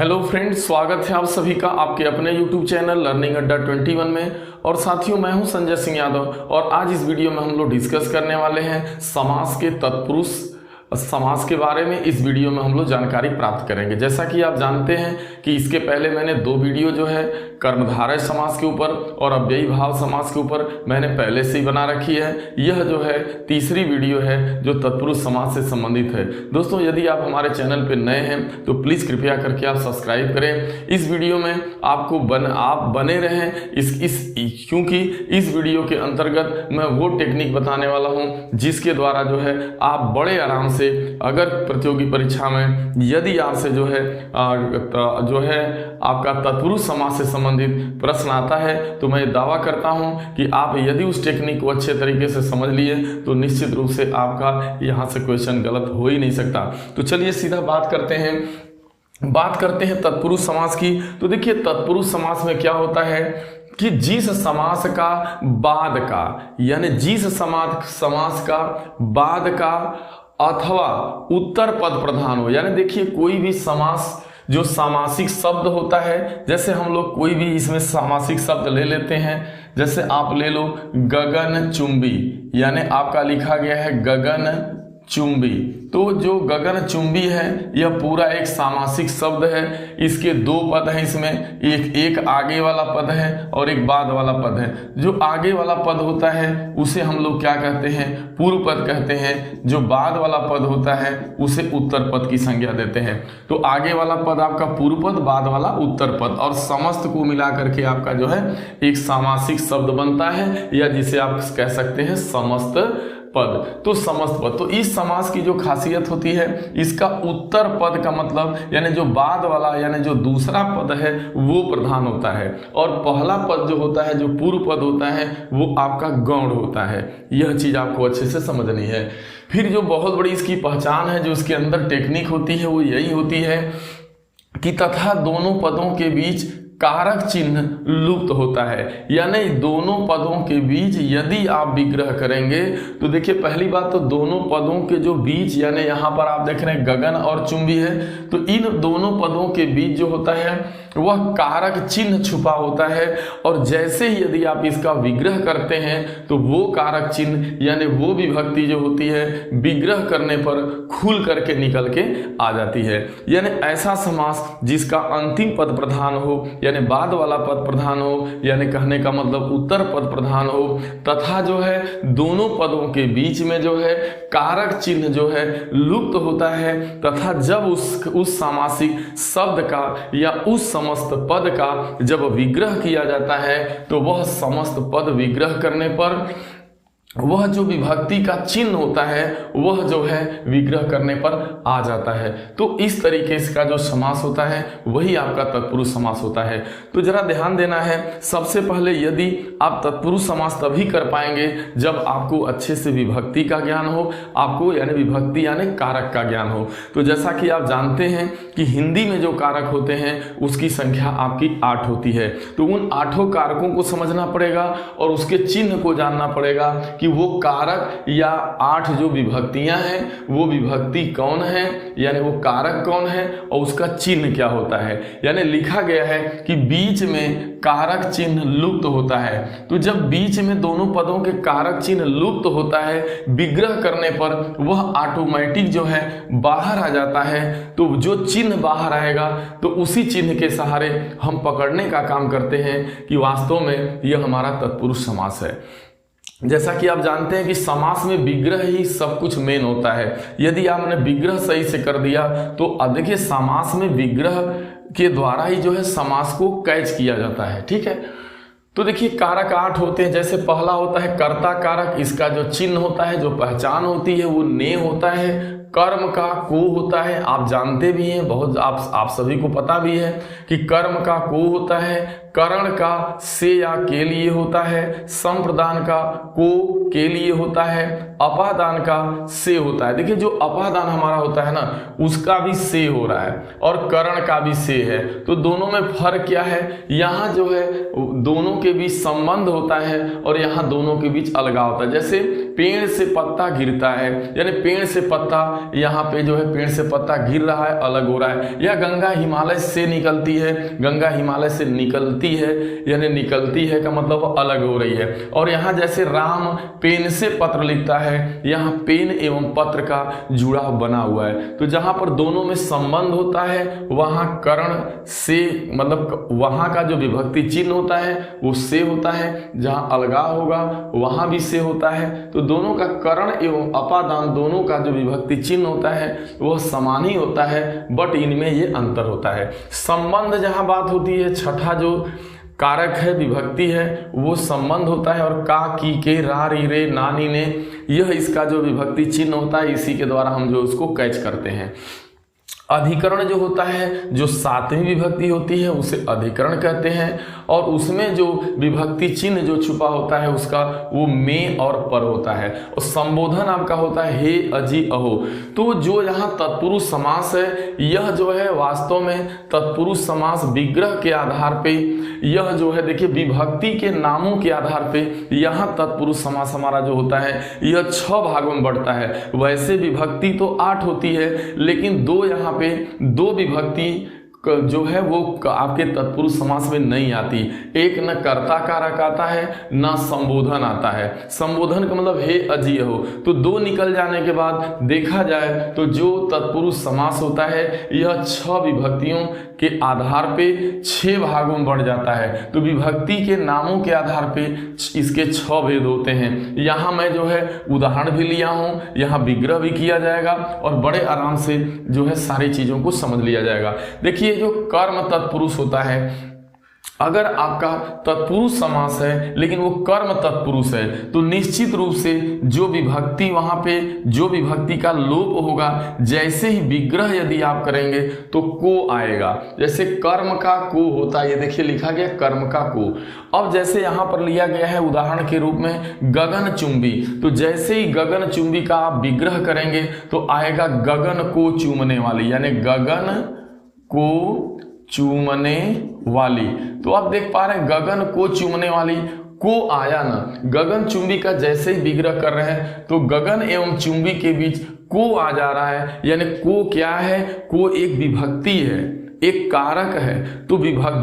Hello friends, स्वागत है आप सभी का आपके अपने YouTube चैनल लर्निंग अड्डा 21 में। और साथियों, मैं हूं संजय सिंह यादव और आज इस वीडियो में हम लोग डिस्कस करने वाले हैं समास के तत्पुरुष समास के बारे में। इस वीडियो में हम लोग जानकारी प्राप्त करेंगे। जैसा कि आप जानते हैं कि इसके पहले मैंने दो वीडियो जो है कर्मधारय समास के ऊपर और अव्ययी भाव समास के ऊपर मैंने पहले से ही बना रखी है। यह जो है तीसरी वीडियो है जो तत्पुरुष समास से संबंधित है। दोस्तों, यदि आप हमारे चैनल पर नए हैं तो प्लीज़ कृपया करके आप सब्सक्राइब करें। इस वीडियो में आपको आप बने रहें क्योंकि इस वीडियो के अंतर्गत मैं वो टेक्निक बताने वाला हूं जिसके द्वारा जो है आप बड़े आराम से, अगर प्रतियोगी परीक्षा में यदि आपसे जो है आपका तत्पुरुष समास से संबंधित प्रश्न आता है तो मैं दावा करता हूं कि आप यदि उस टेक्निक को अच्छे तरीके से समझ लिए तो निश्चित रूप से आपका यहां से क्वेश्चन गलत हो ही नहीं सकता। तो चलिए सीधा बात करते हैं तत्पुरुष समास की। तो देखिए, तत्पुरुष समास में क्या होता है कि जिस समास का बाद का, यानी जिस समास का बाद का अथवा उत्तर पद प्रधान हो, यानी देखिए कोई भी समास जो सामासिक शब्द होता है, जैसे हम लोग कोई भी इसमें सामासिक शब्द ले लेते हैं। जैसे आप ले लो गगन चुंबी, यानी आपका लिखा गया है गगन चुंबी। तो जो गगन चुंबी है यह पूरा एक सामासिक शब्द है। इसके दो पद हैं, इसमें एक आगे वाला पद है और एक बाद वाला पद है। जो आगे वाला पद होता है उसे हम लोग क्या कहते हैं? पूर्व पद कहते हैं। जो बाद वाला पद होता है उसे उत्तर पद की संज्ञा देते हैं। तो आगे वाला पद आपका पूर्व पद, बाद वाला उत्तर पद, और समस्त को मिला करके आपका जो है एक सामासिक शब्द बनता है, या जिसे आप कह सकते हैं समस्त पद। तो समस्त पद, तो इस समास की जो खासियत होती है, इसका उत्तर पद का मतलब यानी जो बाद वाला यानी जो दूसरा पद है वो प्रधान होता है, और पहला पद जो होता है, जो पूर्व पद होता है, वो आपका गौण होता है। यह चीज आपको अच्छे से समझनी है। फिर जो बहुत बड़ी इसकी पहचान है, जो इसके अंदर टेक्निक होती है, वो यही होती है कि तथा दोनों पदों के बीच कारक चिन्ह लुप्त होता है। यानी दोनों पदों के बीच यदि आप विग्रह करेंगे तो देखिए, पहली बात तो दोनों पदों के जो बीच, यानी यहाँ पर आप देख रहे हैं गगन और चुंबी है, तो इन दोनों पदों के बीच जो होता है वह कारक चिन्ह छुपा होता है। और जैसे ही यदि आप इसका विग्रह करते हैं तो वो कारक चिन्ह यानी वो विभक्ति जो होती है विग्रह करने पर खुल करके निकल के आ जाती है। यानी ऐसा समास जिसका अंतिम पद प्रधान हो, यानी बाद वाला पद प्रधान हो, यानी कहने का मतलब उत्तर पद प्रधान हो, तथा जो है दोनों पदों के बीच में जो है कारक चिन्ह जो है लुप्त होता है, तथा जब उस सामासिक शब्द का या उस समस्त पद का जब विग्रह किया जाता है तो वह समस्त पद विग्रह करने पर वह जो विभक्ति का चिन्ह होता है वह जो है विग्रह करने पर आ जाता है। तो इस तरीके का जो समास होता है वही आपका तत्पुरुष समास होता है। तो जरा ध्यान देना है, सबसे पहले यदि आप तत्पुरुष समास तभी कर पाएंगे जब आपको अच्छे से विभक्ति का ज्ञान हो, आपको यानी विभक्ति यानी कारक का ज्ञान हो। तो जैसा कि आप जानते हैं कि हिंदी में जो कारक होते हैं उसकी संख्या आपकी 8 होती है। तो उन 8 कारकों को समझना पड़ेगा और उसके चिन्ह को जानना पड़ेगा कि वो कारक या 8 जो विभक्तियां हैं वो विभक्ति कौन है, यानी वो कारक कौन है और उसका चिन्ह क्या होता है। यानी लिखा गया है कि बीच में कारक चिन्ह लुप्त होता है। तो जब बीच में दोनों पदों के कारक चिन्ह लुप्त होता है, विग्रह करने पर वह ऑटोमेटिक जो है बाहर आ जाता है। तो जो चिन्ह बाहर आएगा तो उसी चिन्ह के सहारे हम पकड़ने का काम करते हैं कि वास्तव में यह हमारा तत्पुरुष समास है। जैसा कि आप जानते हैं कि समास में विग्रह ही सब कुछ मेन होता है। यदि आपने विग्रह सही से कर दिया तो देखिए, समास में विग्रह के द्वारा ही जो है समास को कैच किया जाता है। ठीक है, तो देखिए कारक 8 होते हैं। जैसे पहला होता है कर्ता कारक, इसका जो चिन्ह होता है, जो पहचान होती है वो ने होता है। कर्म का को होता है, आप जानते भी हैं, बहुत आप सभी को पता भी है कि कर्म का को होता है। करण का से या के लिए होता है, संप्रदान का को के लिए होता है, अपादान का से होता है। देखिए जो अपादान हमारा होता है ना उसका भी से हो रहा है और करण का भी से है, तो दोनों में फर्क क्या है, यहाँ जो है दोनों के बीच संबंध होता है और यहाँ दोनों के बीच अलगाव होता है। जैसे पेड़ से पत्ता गिरता है, यानी पेड़ से पत्ता, यहाँ पे जो है पेड़ से पत्ता गिर रहा है, अलग हो रहा है। या गंगा हिमालय से निकलती है, गंगा हिमालय से निकलती है, यानी निकलती है का मतलब वो अलग हो रही है। और यहाँ जैसे राम पेन से पत्र लिखता है, यहाँ पेन एवं पत्र का जुड़ाव बना हुआ है। तो जहाँ पर दोनों में संबंध होता है वहाँ करण से, मतलब वहाँ का जो विभक्ति चिन्ह होता है वो से होता है, जहाँ अलगाव होगा वहाँ भी से होता है। तो दोनों का करण एवं अपादान दोनों का जो विभक्ति चिन्ह होता है वह समान ही होता है, बट इनमें ये अंतर होता है। संबंध जहाँ बात होती है, छठा जो कारक है विभक्ति है वो संबंध होता है, और का की के रा री रे ना नी ने यह इसका जो विभक्ति चिन्ह होता है, इसी के द्वारा हम जो उसको कैच करते हैं। अधिकरण जो होता है, जो सातवीं विभक्ति होती है उसे अधिकरण कहते हैं, और उसमें जो विभक्ति चिन्ह जो छुपा होता है उसका वो में और पर होता है। और संबोधन आपका होता है हे अजी अहो। तो जो यहाँ तत्पुरुष समास है यह जो है वास्तव में तत्पुरुष समास विग्रह के आधार पे, यह जो है देखिए विभक्ति के नामों के आधार पे यहाँ तत्पुरुष समास हमारा जो होता है यह 6 भागों में बढ़ता है। वैसे विभक्ति तो 8 होती है, लेकिन दो यहाँ पे दो विभक्ति जो है वो आपके तत्पुरुष समास में नहीं आती। एक न कर्ता कारक आता है न संबोधन आता है। संबोधन का मतलब हे अजी हो, तो दो निकल जाने के बाद देखा जाए तो जो तत्पुरुष समास होता है यह 6 विभक्तियों के आधार पे 6 भागों में बढ़ जाता है। तो विभक्ति के नामों के आधार पे इसके 6 भेद होते हैं। यहाँ मैं जो है उदाहरण भी लिया हूँ, यहाँ विग्रह भी किया जाएगा और बड़े आराम से जो है सारी चीजों को समझ लिया जाएगा। देखिए जो कर्म तत्पुरुष होता है, अगर आपका तत्पुरुष समास है लेकिन वो कर्म तत्पुरुष है तो निश्चित रूप से जो विभक्ति वहां पे जो विभक्ति का लोप होगा, जैसे ही विग्रह यदि आप करेंगे तो को आएगा। जैसे कर्म का को होता है, ये देखिए लिखा गया कर्म का को। अब जैसे यहाँ पर लिया गया है उदाहरण के रूप में गगन चुंबी, तो जैसे ही गगन चुंबी का आप विग्रह करेंगे तो आएगा गगन को चूमने वाली, यानी गगन को चूमने वाली। तो आप देख पा रहे हैं गगन को चूमने वाली, को आया ना, गगन चुंबी का जैसे ही विग्रह कर रहे हैं तो गगन एवं चुंबी के बीच को आ जा रहा है। यानी को क्या है, को एक विभक्ति है, एक कारक है। तो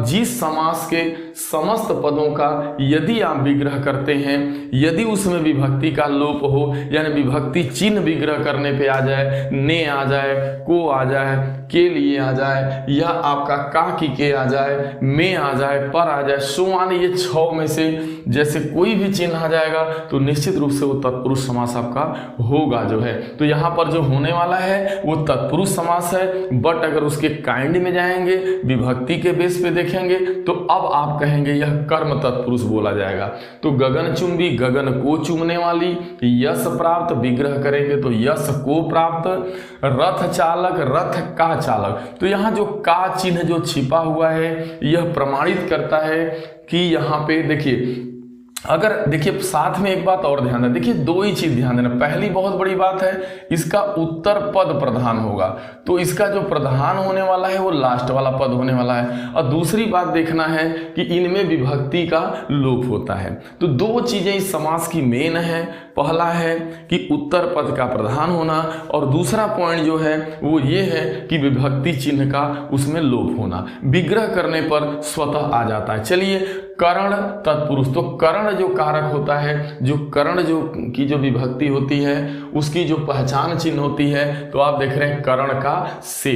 जिस समास के समस्त पदों का यदि आप विग्रह करते हैं, यदि उसमें विभक्ति का लोप हो, यानी विभक्ति चिन्ह विग्रह करने पे आ जाए, ने आ जाए, को आ जाए, के लिए आ जाए, या आपका का की के आ जाए, में आ जाए, पर आ जाए, सुमान, ये 6 में से जैसे कोई भी चिन्ह आ जाएगा तो निश्चित रूप से वो तत्पुरुष समास आपका होगा जो है। तो यहाँ पर जो होने वाला है वो तत्पुरुष समास है, बट अगर उसके काइंड में जाएंगे, विभक्ति के बेस पे देखेंगे तो अब आप कहेंगे यह कर्म तत्पुरुष बोला जाएगा। तो गगन चुंबी, गगन को चूमने वाली, यश प्राप्त, विग्रह करेंगे तो यश को प्राप्त, रथ चालक, रथ का चालक। तो यहाँ जो का चिन्ह जो छिपा हुआ है यह प्रमाणित करता है कि यहाँ पे देखिए, अगर देखिए साथ में एक बात और ध्यान दें, देखिए 2 ही चीज ध्यान देना। पहली बहुत बड़ी बात है, इसका उत्तर पद प्रधान होगा, तो इसका जो प्रधान होने वाला है वो लास्ट वाला पद होने वाला है। और दूसरी बात देखना है कि इनमें विभक्ति का लोप होता है। तो 2 चीजें इस समास की मेन है। पहला है कि उत्तर पद का प्रधान होना, और दूसरा पॉइंट जो है वो ये है कि विभक्ति चिन्ह का उसमें लोप होना। विग्रह करने पर स्वतः आ जाता है। चलिए, करण तत्पुरुष, तो करण जो कारक होता है, जो करण जो की जो विभक्ति होती है उसकी जो पहचान चिन्ह होती है, तो आप देख रहे हैं करण का से।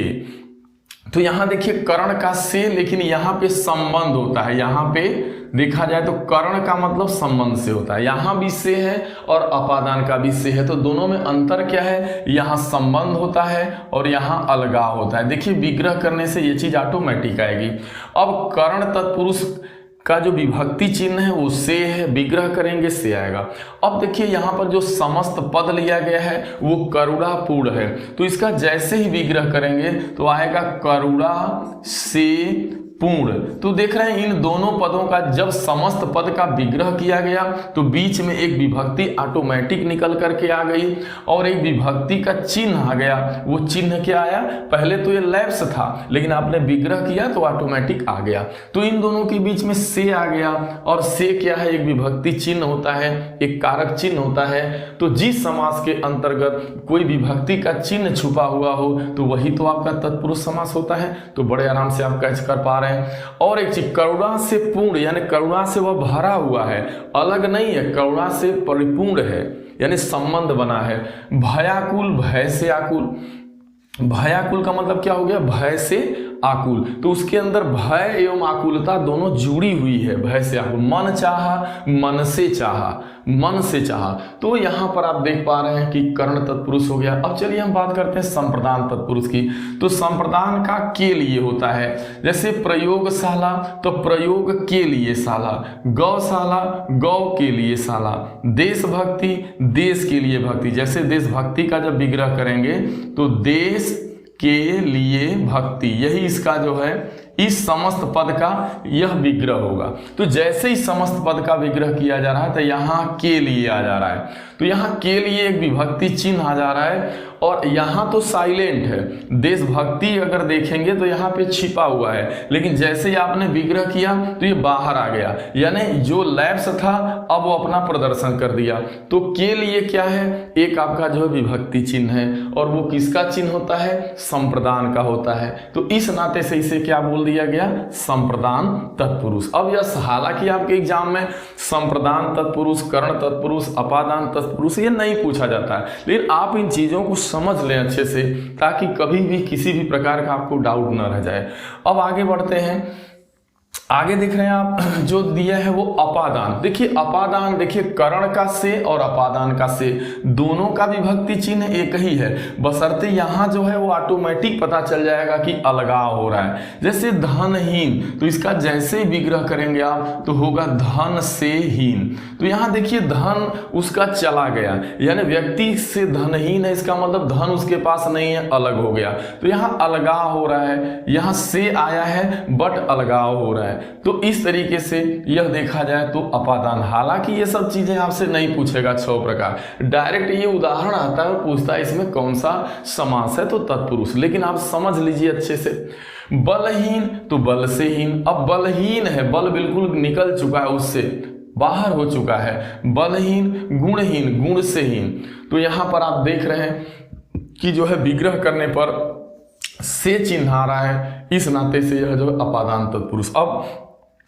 तो यहां देखिए करण का से, लेकिन यहां पे संबंध होता है। यहां पे देखा जाए तो करण का मतलब संबंध से होता है, यहां भी से है और अपादान का भी से है। तो दोनों में अंतर क्या है, यहां संबंध होता है और यहां अलगाव होता है। देखिए विग्रह करने से ये चीज ऑटोमेटिक आएगी। अब करण तत्पुरुष का जो विभक्ति चिन्ह है वो से है, विग्रह करेंगे से आएगा। अब देखिए यहाँ पर जो समस्त पद लिया गया है वो करुणापूर्ण है, तो इसका जैसे ही विग्रह करेंगे तो आएगा करुणा से पूर्ण। तो देख रहे हैं इन दोनों पदों का जब समस्त पद का विग्रह किया गया तो बीच में एक विभक्ति ऑटोमेटिक निकल करके आ गई और एक विभक्ति का चिन्ह आ गया। वो चिन्ह क्या आया, पहले तो ये लैप्स था लेकिन आपने विग्रह किया तो ऑटोमेटिक आ गया। तो इन दोनों के बीच में से आ गया और से क्या है, एक विभक्ति चिन्ह होता है, एक कारक चिन्ह होता है। तो जिस समास के अंतर्गत कोई विभक्ति का चिन्ह छुपा हुआ हो तो वही तो आपका तत्पुरुष समास होता है। तो बड़े आराम से आप कैच कर पा रहे हैं। और एक चीज, करुणा से पूर्ण, यानी करुणा से वह भरा हुआ है, अलग नहीं है, करुणा से परिपूर्ण है, यानी संबंध बना है। भयाकुल, भय से आकुल। भयाकुल का मतलब क्या हो गया, भय से आकुल। तो उसके अंदर भय एवं आकुलता दोनों जुड़ी हुई है, भय से आकुल। मन चाहा, मन से चाहा, मन से चाहा। तो यहां पर आप देख पा रहे हैं कि कर्ण तत्पुरुष हो गया। अब चलिए हम बात करते हैं संप्रदान तत्पुरुष की। तो संप्रदान का के लिए होता है, जैसे प्रयोगशाला तो प्रयोग के लिए शाला, गौशाला गौ के लिए शाला, देशभक्ति देश के लिए भक्ति। जैसे देशभक्ति का जब विग्रह करेंगे तो देश के लिए भक्ति, यही इसका जो है इस समस्त पद का यह विग्रह होगा। तो जैसे ही समस्त पद का विग्रह किया जा रहा है तो यहां के लिए आ जा रहा है, तो यहां के लिए एक विभक्ति चिन्ह आ जा रहा है और यहां तो साइलेंट है। देशभक्ति अगर देखेंगे तो यहां पे छिपा हुआ है, लेकिन जैसे ही आपने विग्रह किया तो ये बाहर आ गया, यानी जो लैप्स था अब वो अपना प्रदर्शन कर दिया। तो के लिए क्या है, एक आपका जो है विभक्ति चिन्ह है और वो किसका चिन्ह होता है, संप्रदान का होता है। तो इस नाते से इसे क्या बोल दिया गया, संप्रदान तत्पुरुष। अब यह हालांकि आपके एग्जाम में संप्रदान तत्पुरुष, कर्ण तत्पुरुष, अपादान तत्पुरुष ये नहीं पूछा जाता है, लेकिन आप इन चीजों को समझ लें अच्छे से ताकि कभी भी किसी भी प्रकार का आपको डाउट न रह जाए। अब आगे बढ़ते हैं। आगे देख रहे हैं आप जो दिया है वो अपादान। देखिए अपादान, देखिए कर्ण का से और अपादान का से दोनों का विभक्ति चिन्ह एक ही है, बशर्ते यहां जो है वो ऑटोमेटिक पता चल जाएगा कि अलगाव हो रहा है। जैसे धनहीन, तो इसका जैसे ही विग्रह करेंगे आप तो होगा धन से हीन। तो यहां देखिए धन उसका चला गया, यानी व्यक्ति से धनहीन है, इसका मतलब धन उसके पास नहीं है, अलग हो गया। तो यहां अलगाव हो रहा है, यहां से आया है बट अलगाव हो रहा है। तो इस तरीके से यह देखा जाए तो अपादान। हालांकि ये सब चीजें आपसे नहीं पूछेगा 6 प्रकार, डायरेक्ट ये उदाहरण आता है और पूछता है इसमें कौन सा समास है, तो तत्पुरुष। लेकिन आप समझ लीजिए अच्छे से। बलहीन तो बल से हीन, अब बलहीन है, बल बिल्कुल निकल चुका है, उससे बाहर हो चुका है। बलहीन, गुणहीन, गुण से हीन। तो यहां पर आप देख रहे हैं कि जो है विग्रह करने पर से चिन्ह आ रहा है, इस नाते से यह जो अपादान तत्पुरुष। अब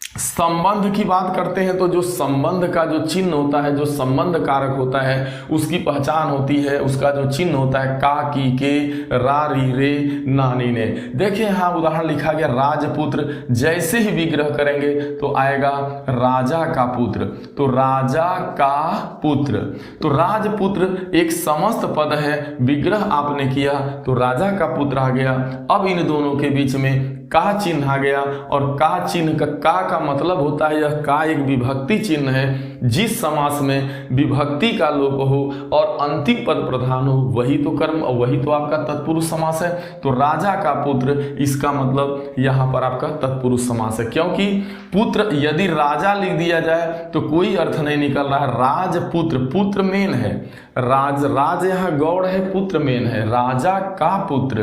संबंध की बात करते हैं तो जो संबंध का जो चिन्ह होता है, जो संबंध कारक होता है उसकी पहचान होती है, उसका जो चिन्ह होता है का, की, के, रा, री, रे, नानी, ने। देखिए यहाँ उदाहरण लिखा गया राजपुत्र, जैसे ही विग्रह करेंगे तो आएगा राजा का पुत्र, तो राजा का पुत्र। तो राजपुत्र एक समस्त पद है, विग्रह आपने किया तो राजा का पुत्र आ गया। अब इन दोनों के बीच में का चिन्ह आ गया और का चिन्ह का मतलब होता है, यह का एक विभक्ति चिन्ह है। जिस समास में विभक्ति का लोप हो और अंतिम पद प्रधान हो वही तो कर्म और वही तो आपका तत्पुरुष समास है। तो राजा का पुत्र, इसका मतलब यहां पर आपका तत्पुरुष समास है, क्योंकि पुत्र यदि राजा लिख दिया जाए तो कोई अर्थ नहीं निकल रहा है। राजपुत्र, पुत्र मेन है, राज यहाँ गौड़ है, पुत्र मेन है, राजा का पुत्र।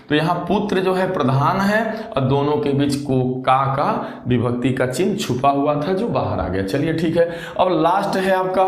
तो यहाँ पुत्र जो है प्रधान है और दोनों के बीच को का विभक्ति का चिन्ह छुपा हुआ था जो बाहर आ गया। चलिए ठीक है। अब लास्ट है आपका,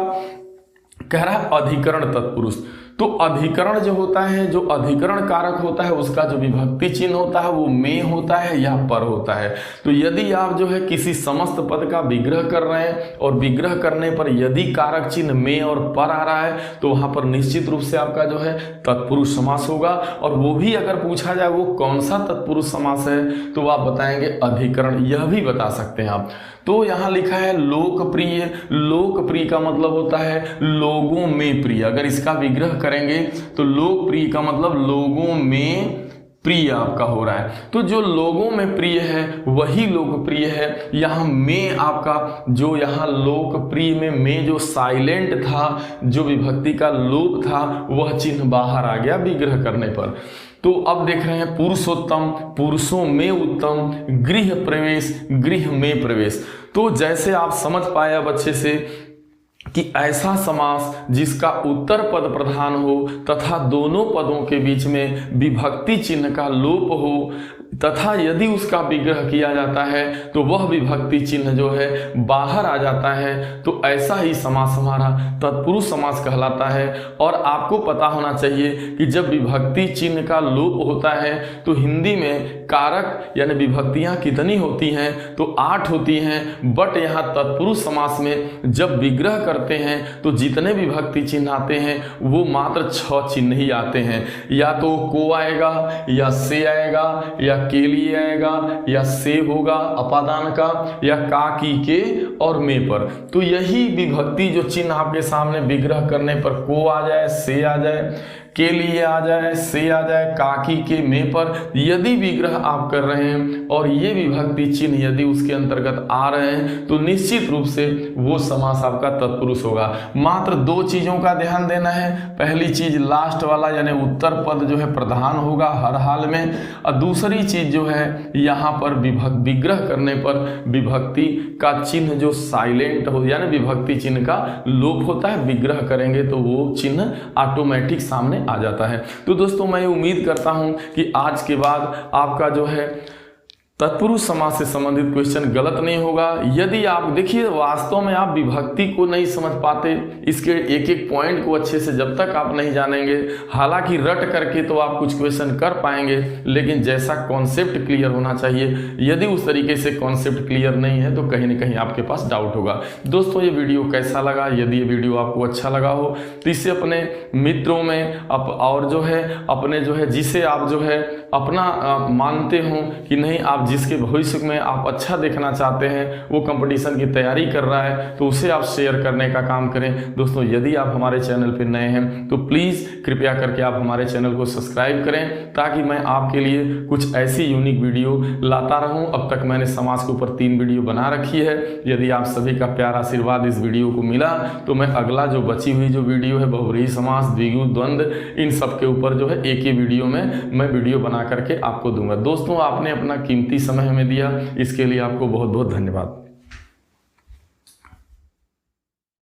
कह रहा है अधिकरण तत्पुरुष। तो अधिकरण जो होता है, जो अधिकरण कारक होता है उसका जो विभक्ति चिन्ह होता है वो में होता है या पर होता है। तो यदि आप जो है किसी समस्त पद का विग्रह कर रहे हैं और विग्रह करने पर यदि कारक चिन्ह में और पर आ रहा है तो वहां पर निश्चित रूप से आपका जो है तत्पुरुष समास होगा। और वो भी अगर पूछा जाए वो कौन सा तत्पुरुष समास है तो आप बताएंगे अधिकरण, यह भी बता सकते हैं आप। तो यहां लिखा है लोकप्रिय, लोकप्रिय का मतलब होता है लोगों में प्रिय। अगर इसका विग्रह करेंगे तो लोकप्रिय का मतलब लोगों में प्रिय आपका हो रहा है। तो जो लोगों में प्रिय है वही लोकप्रिय है। यहाँ में आपका जो यहाँ लोकप्रिय में जो साइलेंट था, जो विभक्ति का लोप था, वह चिन्ह बाहर आ गया विग्रह करने पर। तो अब देख रहे हैं पुरुषोत्तम, पुरुषों में उत्तम, गृह प्रवेश, गृह में प्रवेश। तो जैसे आप समझ पाए अब अच्छे से कि ऐसा समास जिसका उत्तर पद प्रधान हो तथा दोनों पदों के बीच में विभक्ति चिन्ह का लोप हो तथा यदि उसका विग्रह किया जाता है तो वह विभक्ति चिन्ह जो है बाहर आ जाता है, तो ऐसा ही समास हमारा तत्पुरुष समास कहलाता है। और आपको पता होना चाहिए कि जब विभक्ति चिन्ह का लोप होता है तो हिंदी में कारक यानी विभक्तियां कितनी होती हैं, तो 8 होती हैं। बट यहाँ तत्पुरुष समास में जब विग्रह करते हैं तो जितने विभक्ति चिन्ह आते हैं वो मात्र 6 चिन्ह ही आते हैं। या तो को आएगा, या से आएगा, या के लिए आएगा, या से होगा अपादान का, या का, की, के और में पर। तो यही विभक्ति जो चिन्ह आपके सामने विग्रह करने पर को आ जाए, से आ जाए, के लिए आ जाए, से आ जाए, काकी के, में पर यदि विग्रह आप कर रहे हैं और ये विभक्ति चिन्ह यदि उसके अंतर्गत आ रहे हैं तो निश्चित रूप से वो समास आपका तत्पुरुष होगा। मात्र 2 चीजों का ध्यान देना है। पहली चीज लास्ट वाला यानी उत्तर पद जो है प्रधान होगा हर हाल में, और दूसरी चीज जो है यहाँ पर विग्रह करने पर विभक्ति का चिन्ह जो साइलेंट हो यानी विभक्ति चिन्ह का लोप होता है, विग्रह करेंगे तो वो चिन्ह ऑटोमेटिक सामने आ जाता है। तो दोस्तों मैं उम्मीद करता हूं कि आज के बाद आपका जो है तत्पुरुष समास से संबंधित क्वेश्चन गलत नहीं होगा। यदि आप देखिए वास्तव में आप विभक्ति को नहीं समझ पाते, इसके एक एक पॉइंट को अच्छे से जब तक आप नहीं जानेंगे, हालांकि रट करके तो आप कुछ क्वेश्चन कर पाएंगे, लेकिन जैसा कॉन्सेप्ट क्लियर होना चाहिए, यदि उस तरीके से कॉन्सेप्ट क्लियर नहीं है तो कहीं ना कहीं आपके पास डाउट होगा। दोस्तों ये वीडियो कैसा लगा? यदि ये वीडियो आपको अच्छा लगा हो तो इसे अपने मित्रों में और जो है अपने जो है जिसे आप जो है अपना मानते हो कि नहीं, आप जिसके भविष्य में आप अच्छा देखना चाहते हैं, वो कंपटीशन की तैयारी कर रहा है, तो उसे आप शेयर करने का काम करें। दोस्तों यदि आप हमारे चैनल पर नए हैं तो प्लीज़ कृपया करके आप हमारे चैनल को सब्सक्राइब करें ताकि मैं आपके लिए कुछ ऐसी यूनिक वीडियो लाता रहूं। अब तक मैंने समाज के ऊपर 3 वीडियो बना रखी है। यदि आप सभी का प्यार आशीर्वाद इस वीडियो को मिला तो मैं अगला जो बची हुई जो वीडियो है बहुव्रीहि समास, द्विगु, द्वंद्व, इन सब के ऊपर जो है एक ही वीडियो में मैं वीडियो बना करके आपको दूंगा। दोस्तों आपने अपना कीमती समय हमें दिया, इसके लिए आपको बहुत बहुत धन्यवाद।